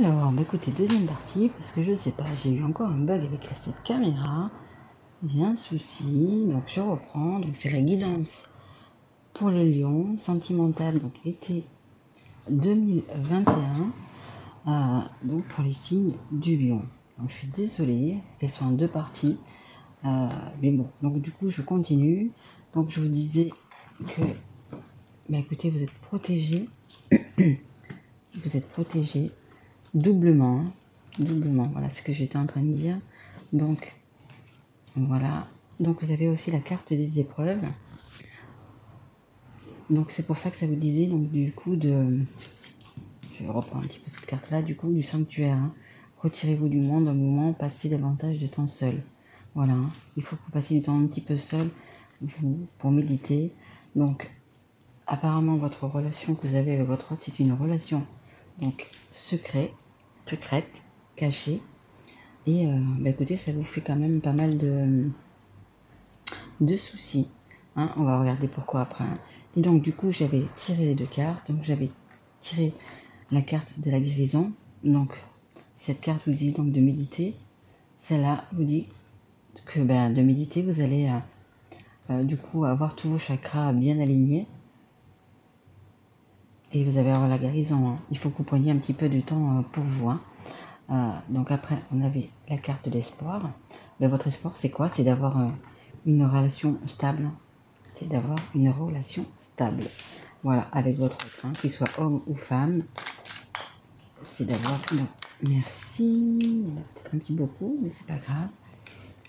Alors, bah écoutez, deuxième partie, parce que je ne sais pas, j'ai eu encore un bug avec cette caméra. J'ai un souci, donc je reprends. Donc c'est la guidance pour les lions, sentimentale, donc été 2021, donc pour les signes du lion. Donc je suis désolée, c'était sur en deux parties, mais bon, donc du coup je continue. Donc je vous disais que, bah écoutez, vous êtes protégés, doublement, hein, doublement, voilà ce que j'étais en train de dire. Donc voilà, donc vous avez aussi la carte des épreuves. Donc c'est pour ça que ça vous disait, donc du coup de... Je reprends un petit peu cette carte-là, du coup du sanctuaire. Hein. Retirez-vous du monde un moment, passez davantage de temps seul. Voilà, hein. Il faut que vous passiez du temps un petit peu seul pour méditer. Donc apparemment votre relation que vous avez avec votre hôte, c'est une relation donc secrète, cachée. Et bah écoutez, ça vous fait quand même pas mal de soucis. Hein, on va regarder pourquoi après. Hein. Et donc du coup, j'avais tiré les deux cartes. Donc j'avais tiré la carte de la guérison. Donc cette carte vous dit donc de méditer. Celle-là vous dit que de méditer, vous allez du coup avoir tous vos chakras bien alignés. Et vous allez avoir la guérison. Hein. Il faut que vous preniez un petit peu de temps pour vous. Hein. Donc après, on avait la carte de l'espoir. Votre espoir, c'est quoi? C'est d'avoir une relation stable. C'est d'avoir une relation stable. Voilà, avec votre autre, hein, qu'il soit homme ou femme. C'est d'avoir... Non, merci. Il y en a peut-être un petit beaucoup, mais c'est pas grave.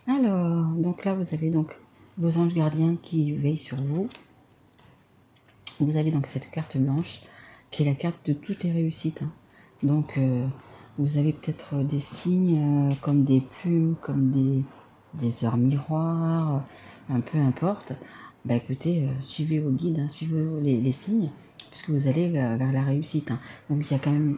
Alors, donc là, vous avez donc vos anges gardiens qui veillent sur vous. Vous avez donc cette carte blanche qui est la carte de toutes les réussites. Hein. Donc, vous avez peut-être des signes comme des plumes, comme des heures miroirs, un peu importe. Bah écoutez, suivez vos guides, hein, suivez les signes, puisque vous allez vers la réussite. Hein. Donc il y a quand même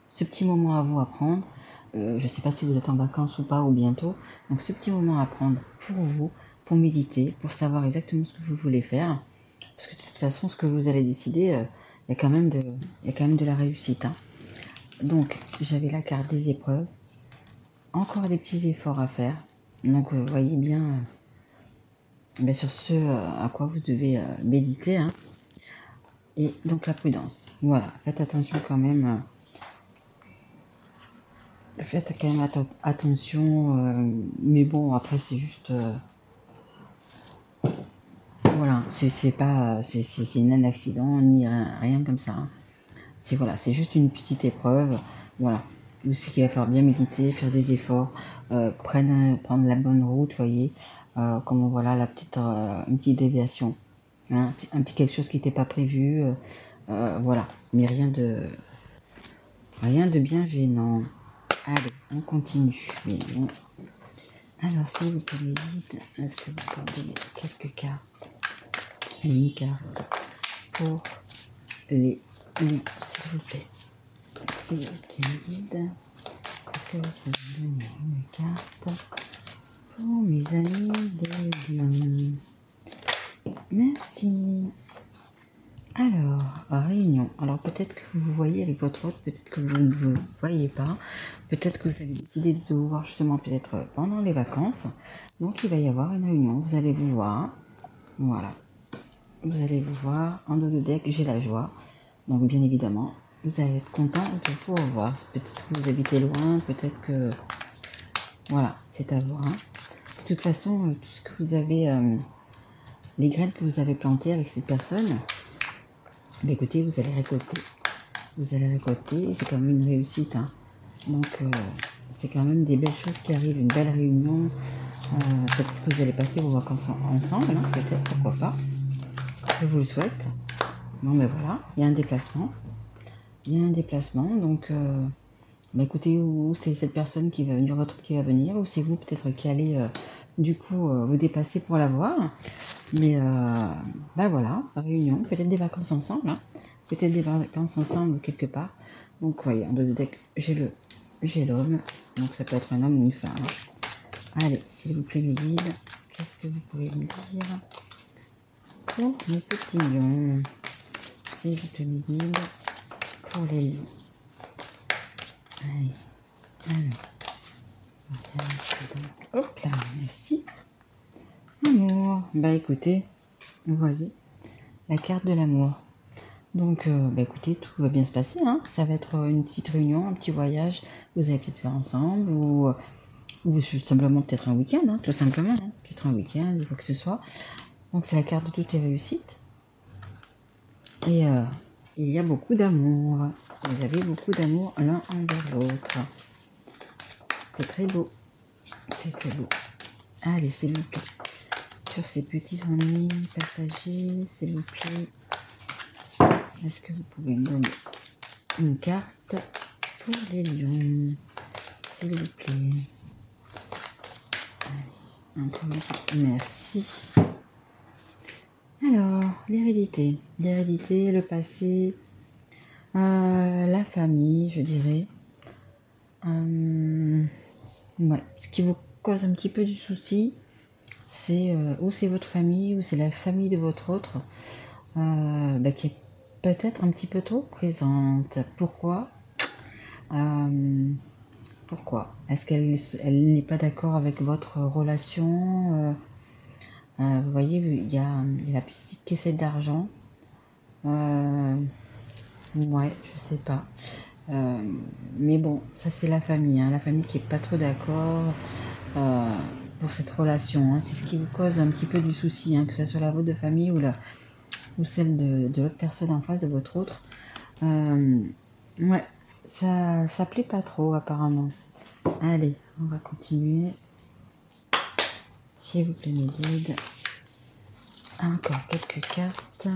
ce petit moment à vous à prendre. Je ne sais pas si vous êtes en vacances ou pas, ou bientôt. Donc ce petit moment à prendre pour vous, pour méditer, pour savoir exactement ce que vous voulez faire. Parce que de toute façon, ce que vous allez décider, il y a quand même de la réussite. Hein. Donc, j'avais la carte des épreuves. Encore des petits efforts à faire. Donc, vous voyez bien, sur ce à quoi vous devez méditer. Hein. Et donc, la prudence. Voilà, faites attention quand même. Faites quand même attention. Mais bon, après, c'est juste... voilà, c'est pas... C'est un accident, ni rien comme ça. Hein. C'est juste une petite épreuve. Voilà. Vous savez qu'il va falloir bien méditer, faire des efforts, prendre la bonne route, voyez. Comme voilà la petite, une petite déviation. Hein, un petit quelque chose qui n'était pas prévu. Voilà. Mais rien de bien gênant. Allez, on continue. Mais bon. Alors, si vous pouvez dire, est-ce que vous pouvez donner quelques cartes? Une carte pour les lions, s'il vous plaît. S'il vous plaît, guide. Est-ce que vous pouvez donner une carte pour mes amis des lions? Merci. Alors, réunion. Alors peut-être que vous voyez avec votre hôte, peut-être que vous ne vous voyez pas. Peut-être que vous avez décidé de vous voir justement peut-être pendant les vacances. Donc il va y avoir une réunion. Vous allez vous voir. Voilà. Vous allez vous voir. En dos de deck, j'ai la joie. Donc bien évidemment, vous allez être content de vous revoir. Peut-être que vous habitez loin, peut-être que... Voilà, c'est à voir. Hein. De toute façon, tout ce que vous avez... les graines que vous avez plantées avec cette personne... Mais écoutez, vous allez récolter. Vous allez récolter, c'est quand même une réussite. Hein. Donc, c'est quand même des belles choses qui arrivent, une belle réunion. Peut-être que vous allez passer vos vacances ensemble, hein, peut-être, pourquoi pas. Je vous le souhaite. Non, mais voilà, il y a un déplacement. Il y a un déplacement, donc, écoutez, ou c'est cette personne qui va venir, votre qui va venir, ou c'est vous peut-être qui allez, du coup, vous déplacer pour la voir. Mais voilà, réunion, peut-être des vacances ensemble, hein. Peut-être des vacances ensemble quelque part. Donc voyez, en deux de deck, j'ai l'homme, donc ça peut être un homme ou une femme. Allez, s'il vous plaît mes guides, qu'est-ce que vous pouvez me dire pour mes petits lions? S'il vous plaît mes guides, pour les lions. Alors, hop là, merci. Amour. Bah écoutez, vous voyez, la carte de l'amour. Donc, bah écoutez, tout va bien se passer, hein. Ça va être une petite réunion, un petit voyage, vous allez peut-être faire ensemble, ou simplement peut-être un week-end, hein, tout simplement, hein. Peut-être un week-end, quoi que ce soit. Donc c'est la carte de toutes les réussites. Et il y a beaucoup d'amour. Vous avez beaucoup d'amour l'un envers l'autre. C'est très beau. C'est très beau. Allez, s'il vous plaît. Sur ces petits ennuis passagers, s'il vous plaît. Est-ce que vous pouvez me donner une carte pour les lions, s'il vous plaît? Allez, encore une fois. Merci. Alors, l'hérédité. L'hérédité, le passé, la famille, je dirais. Ouais, ce qui vous cause un petit peu du souci, c'est ou c'est votre famille, ou c'est la famille de votre autre, qui est peut-être un petit peu trop présente. Pourquoi Pourquoi Est-ce qu'elle n'est pas d'accord avec votre relation? Vous voyez, il y a la petite caissette d'argent. Ouais, je sais pas. Mais bon, ça c'est la famille, hein, la famille qui est pas trop d'accord pour cette relation. Hein. C'est ce qui vous cause un petit peu du souci, hein, que ce soit la vôtre de famille ou celle de l'autre personne en face, de votre autre. Ouais, ça plaît pas trop apparemment. Allez, on va continuer. S'il vous plaît, mes guides. Encore quelques cartes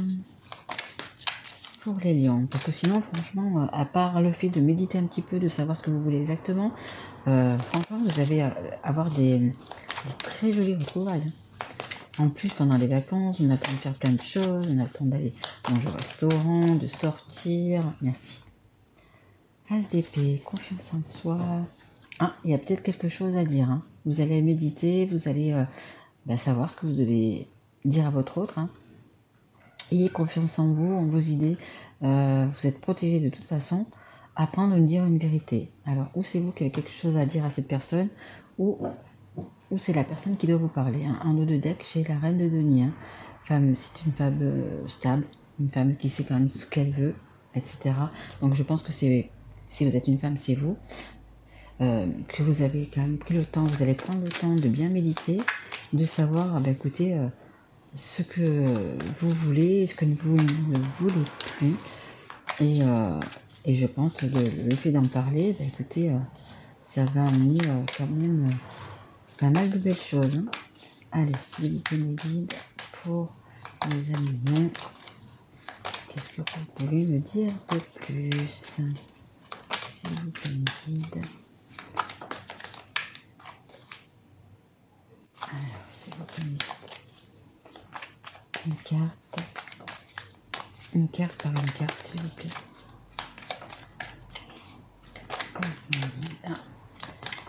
pour les lions. Parce que sinon, franchement, à part le fait de méditer un petit peu, de savoir ce que vous voulez exactement, franchement, vous allez avoir des très jolies retrouvailles. En plus, pendant les vacances, on a le temps de faire plein de choses, on a le temps d'aller manger au restaurant, de sortir. Merci. As d'épée, confiance en soi. Ah, il y a peut-être quelque chose à dire. Hein. Vous allez méditer, vous allez savoir ce que vous devez dire à votre autre. Hein. Ayez confiance en vous, en vos idées. Vous êtes protégé de toute façon. Apprendre à dire une vérité. Alors, ou c'est vous qui avez quelque chose à dire à cette personne, ou c'est la personne qui doit vous parler. Hein. Un dos de deck chez la reine de Denis. Hein. C'est une femme stable, une femme qui sait quand même ce qu'elle veut, etc. Donc, je pense que si vous êtes une femme, c'est vous. Que vous avez quand même pris le temps, vous allez prendre le temps de bien méditer, de savoir, écoutez, ce que vous voulez, ce que vous ne voulez plus. Et je pense que le fait d'en parler, écoutez, ça va amener quand même pas mal de belles choses. Hein. Allez, s'il vous plaît, mes guides, pour les animaux, qu'est-ce que vous pouvez me dire de plus? S'il vous plaît, mes guides. Alors, s'il vous plaît, mes guides. Une carte par une carte, s'il vous plaît.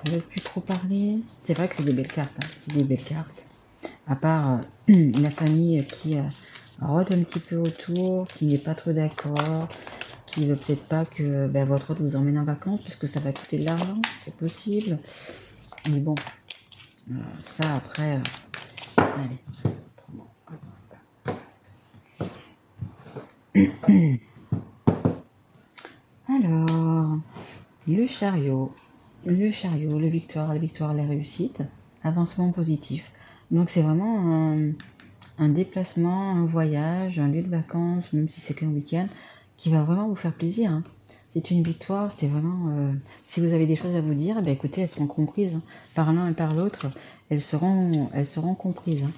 Je ne veux plus trop parler. C'est vrai que c'est des belles cartes. Hein. C'est des belles cartes. À part la famille qui rôde un petit peu autour, qui n'est pas trop d'accord, qui veut peut-être pas que votre autre vous emmène en vacances, puisque ça va coûter de l'argent. C'est possible. Mais bon, ça après... allez. Alors, le chariot, la victoire, la réussite, avancement positif. Donc c'est vraiment un déplacement, un voyage, un lieu de vacances, même si c'est qu'un week-end, qui va vraiment vous faire plaisir. Hein. C'est une victoire, c'est vraiment... si vous avez des choses à vous dire, écoutez, elles seront comprises. Hein. Par l'un et par l'autre, elles seront comprises. Hein.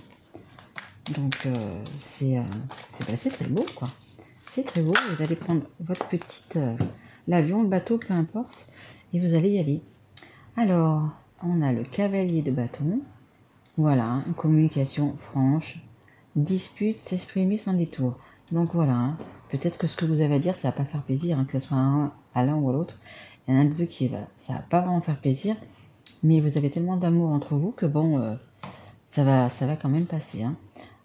Donc c'est très beau, quoi. C'est très beau, vous allez prendre votre petite... l'avion, le bateau, peu importe, et vous allez y aller. Alors, on a le cavalier de bâton. Voilà, une communication franche. Dispute, s'exprimer sans détour. Donc voilà, hein, peut-être que ce que vous avez à dire, ça va pas faire plaisir, hein, que ce soit à l'un ou à l'autre. Il y en a un des deux qui va, ça va pas vraiment faire plaisir, mais vous avez tellement d'amour entre vous que bon, ça va quand même passer. Hein.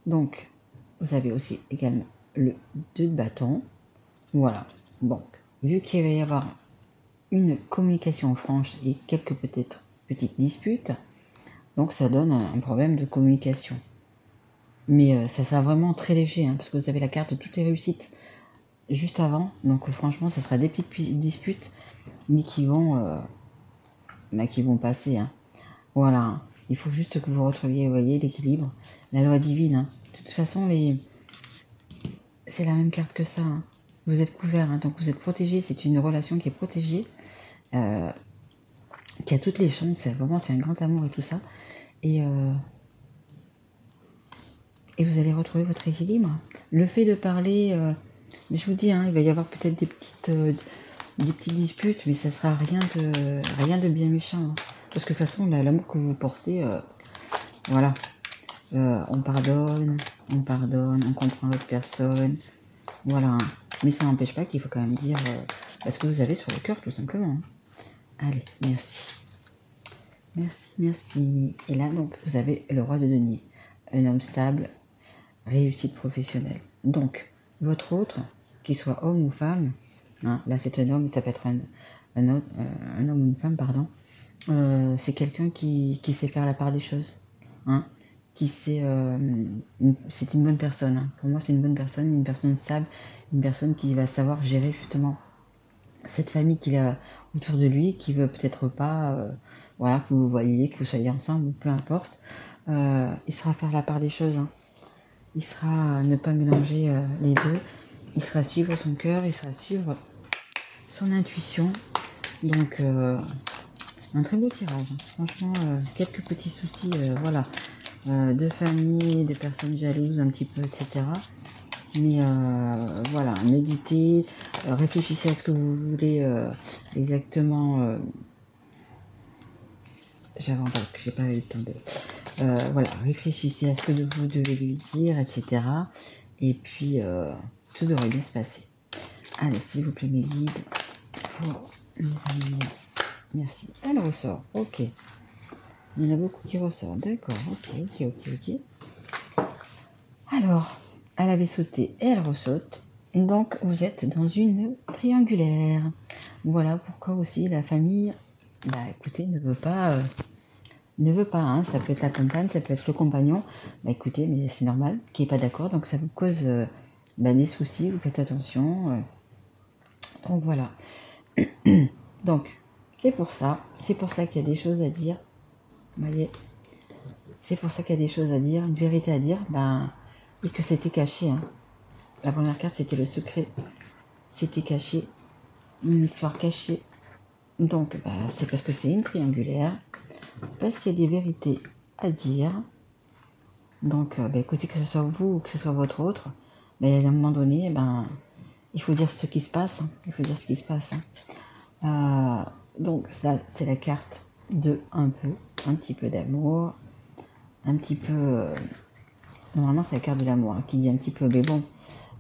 Donc, vous avez aussi également le 2 de bâton. Voilà. Donc, vu qu'il va y avoir une communication franche et quelques peut-être petites disputes. Donc ça donne un problème de communication. Mais ça sera vraiment très léger, hein, parce que vous avez la carte de toutes les réussites juste avant. Donc franchement, ça sera des petites disputes, mais qui vont passer. Hein. Voilà. Il faut juste que vous retrouviez, vous voyez, l'équilibre, la loi divine. Hein. De toute façon, c'est la même carte que ça. Hein. Vous êtes couvert, hein, donc vous êtes protégé. C'est une relation qui est protégée, qui a toutes les chances. Vraiment, c'est un grand amour et tout ça. Et vous allez retrouver votre équilibre. Le fait de parler, mais je vous dis, hein, il va y avoir peut-être des petites disputes, mais ça sera rien de bien méchant. Hein. Parce que de toute façon, l'amour que vous portez, voilà. On pardonne, on comprend l'autre personne. Voilà. Mais ça n'empêche pas qu'il faut quand même dire ce que vous avez sur le cœur, tout simplement. Allez, merci. Merci, merci. Et là, donc, vous avez le roi de denier. Un homme stable, réussite professionnelle. Donc, votre autre, qu'il soit homme ou femme, hein, là c'est un homme, ça peut être un homme ou une femme, pardon, c'est quelqu'un qui sait faire la part des choses, hein, c'est une bonne personne. Hein. Pour moi, c'est une bonne personne, une personne stable, une personne qui va savoir gérer justement cette famille qu'il a autour de lui, qui veut peut-être pas, voilà, que vous voyez, que vous soyez ensemble, ou peu importe. Il saura faire la part des choses. Hein. Il sera ne pas mélanger les deux. Il sera suivre son cœur, il sera suivre son intuition. Donc, un très beau tirage. Hein. Franchement, quelques petits soucis, voilà, de famille, de personnes jalouses un petit peu, etc. Mais voilà, méditez, réfléchissez à ce que vous voulez exactement. J'avance parce que j'ai pas eu le temps de. Voilà, réfléchissez à ce que vous devez lui dire, etc. Et puis, tout devrait bien se passer. Allez, s'il vous plaît, mes guides, pour les amis. Merci. Elle ressort, ok. Il y en a beaucoup qui ressortent, d'accord, ok. Alors, elle avait sauté et elle ressaute. Donc, vous êtes dans une triangulaire. Voilà pourquoi aussi la famille, bah écoutez, ne veut pas, hein. Ça peut être la compagne, ça peut être le compagnon. Bah écoutez, mais c'est normal qu'il n'est pas d'accord, donc ça vous cause des soucis, vous faites attention. Donc voilà. Donc, c'est pour ça qu'il y a des choses à dire. Vous voyez, c'est pour ça qu'il y a des choses à dire, une vérité à dire, et que c'était caché. Hein. La première carte, c'était le secret. C'était caché, une histoire cachée. Donc, c'est parce que c'est une triangulaire, parce qu'il y a des vérités à dire. Donc, écoutez, que ce soit vous ou que ce soit votre autre, à un moment donné, il faut dire ce qui se passe. Hein. Il faut dire ce qui se passe. Hein. Donc, ça, c'est la carte de un petit peu d'amour, un petit peu... normalement, c'est la carte de l'amour qui dit un petit peu, mais bon,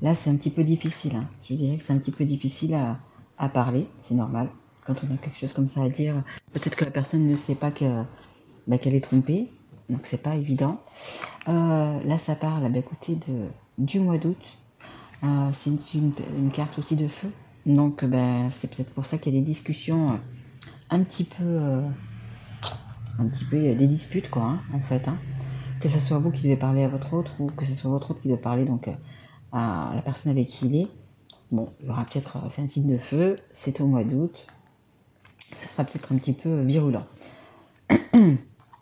là, c'est un petit peu difficile. Hein. Je dirais que c'est un petit peu difficile à parler, c'est normal. Quand on a quelque chose comme ça à dire, peut-être que la personne ne sait pas qu'elle est trompée, donc c'est pas évident. Là, ça parle, écoutez, du mois d'août. C'est une carte aussi de feu, donc c'est peut-être pour ça qu'il y a des discussions un petit peu des disputes, quoi, hein, en fait. Hein. Que ce soit vous qui devez parler à votre autre ou que ce soit votre autre qui doit parler donc à la personne avec qui il est. Bon, il y aura peut-être un signe de feu, c'est au mois d'août. Ça sera peut-être un petit peu virulent.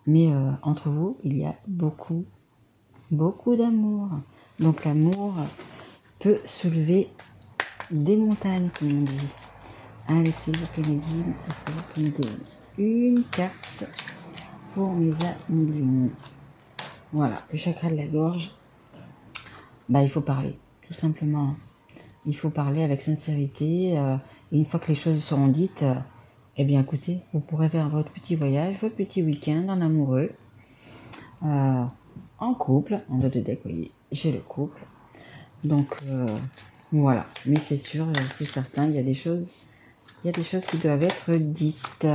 Mais entre vous, il y a beaucoup d'amour. Donc l'amour peut soulever des montagnes, comme on dit. Allez, s'il vous plaît, mes guides, est-ce que vous pouvez me donner une carte pour mes amis? Voilà, le chakra de la gorge. Il faut parler, tout simplement. Il faut parler avec sincérité. Et une fois que les choses seront dites, écoutez, vous pourrez faire votre petit voyage, votre petit week-end en amoureux, en couple, en deux de deck, vous voyez, j'ai le couple. Donc, voilà. Mais c'est sûr, c'est certain, il y a des choses qui doivent être dites.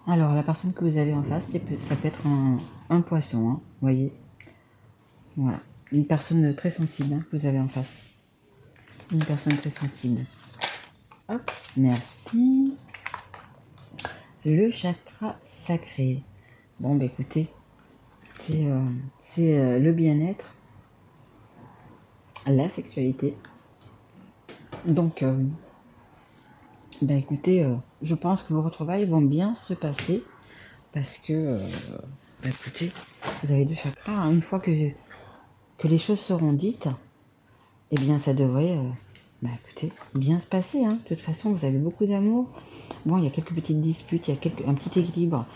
Alors, la personne que vous avez en face, ça peut être un poisson, hein, vous voyez. Voilà. Une personne très sensible hein, que vous avez en face. Une personne très sensible. Hop, merci. le chakra sacré. Bon, bah écoutez, c'est le bien-être, la sexualité. Donc, bah écoutez, je pense que vos retrouvailles vont bien se passer parce que, bah écoutez, vous avez 2 chakras, hein. Une fois que les choses seront dites, eh bien ça devrait, bah écoutez, bien se passer, hein. De toute façon, vous avez beaucoup d'amour. Bon, il y a quelques petites disputes, il y a un petit équilibre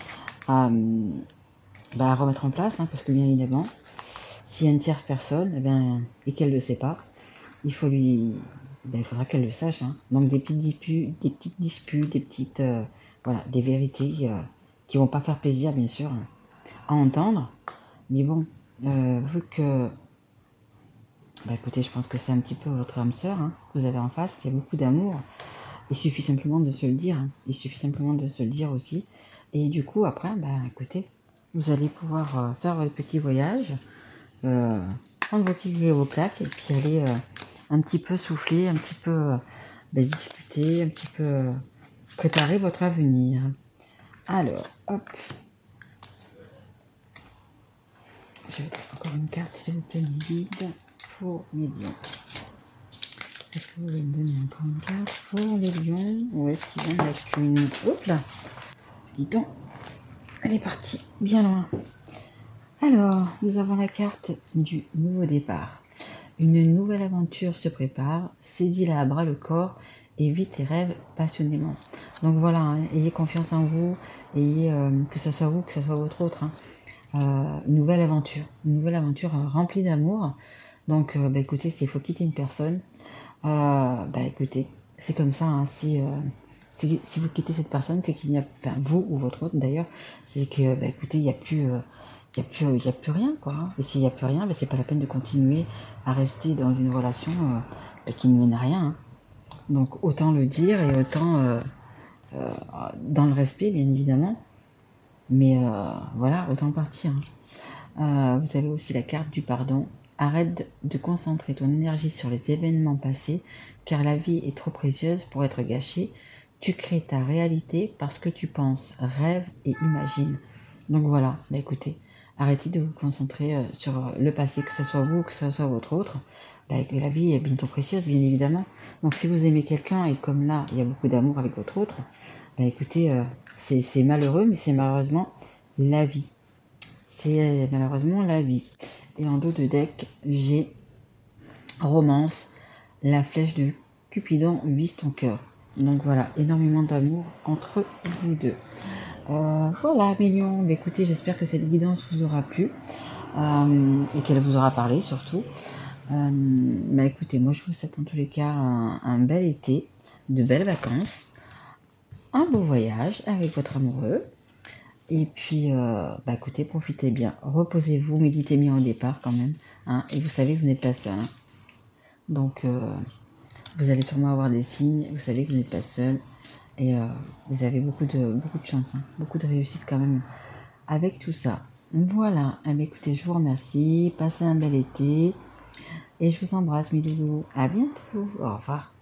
à, bah, à remettre en place, hein, parce que bien évidemment, s'il y a une tierce personne, eh bien, et qu'elle ne le sait pas, il faut il faudra qu'elle le sache, hein. Donc des petites disputes, des petites, voilà, des vérités qui vont pas faire plaisir, bien sûr, à entendre. Mais bon, vu que, bah écoutez, je pense que c'est un petit peu votre âme sœur, hein, que vous avez en face, il y a beaucoup d'amour. Il suffit simplement de se le dire, hein. Il suffit simplement de se le dire aussi. Et du coup, après, bah écoutez, vous allez pouvoir faire votre petit voyage, prendre vos clics et vos claques, et puis aller un petit peu souffler, un petit peu discuter, un petit peu préparer votre avenir. Alors, hop. Je vais mettre encore une carte, s'il vous plaît, vide pour les lions. Est-ce que vous voulez me donner encore une carte pour les lions ou est-ce qu'il y en a qu'une? Hop là. Dis donc, elle est partie bien loin. Alors, nous avons la carte du nouveau départ. Une nouvelle aventure se prépare, saisis-la à bras le corps et vis tes rêves passionnément. Donc voilà, hein, ayez confiance en vous, ayez, que ce soit vous, que ce soit votre autre, hein, une nouvelle aventure remplie d'amour. Donc, bah, écoutez, s'il faut quitter une personne, bah écoutez, c'est comme ça, hein, si vous quittez cette personne, c'est qu'il n'y a, enfin vous ou votre autre d'ailleurs, c'est que, bah écoutez, il n'y a plus, il y a plus rien, quoi, hein. Et s'il n'y a plus rien, bah, c'est pas la peine de continuer à rester dans une relation qui ne mène à rien, hein. Donc autant le dire et autant dans le respect, bien évidemment. Mais voilà, autant partir, hein. Vous avez aussi la carte du pardon. Arrête de concentrer ton énergie sur les événements passés, car la vie est trop précieuse pour être gâchée. Tu crées ta réalité parce que tu penses, rêves et imagines. Donc voilà, bah écoutez, arrêtez de vous concentrer sur le passé, que ce soit vous, que ce soit votre autre. Bah, que la vie est bientôt précieuse, bien évidemment. Donc si vous aimez quelqu'un et comme là, il y a beaucoup d'amour avec votre autre, bah écoutez, c'est malheureux, mais c'est malheureusement la vie. C'est malheureusement la vie. Et en dos de deck, j'ai romance, la flèche de Cupidon vise ton cœur. Donc voilà, énormément d'amour entre vous deux. Voilà, millions. Mais écoutez, j'espère que cette guidance vous aura plu et qu'elle vous aura parlé surtout. Bah écoutez, moi je vous souhaite en tous les cas un bel été, de belles vacances, un beau voyage avec votre amoureux. Et puis, bah écoutez, profitez bien, reposez-vous, méditez bien au départ quand même, hein, et vous savez que vous n'êtes pas seul, hein. Donc, vous allez sûrement avoir des signes, vous savez que vous n'êtes pas seul, et vous avez beaucoup de chance, hein, beaucoup de réussite quand même avec tout ça. Voilà, eh bien, écoutez, je vous remercie, passez un bel été, et je vous embrasse, mes loulous, à bientôt, au revoir.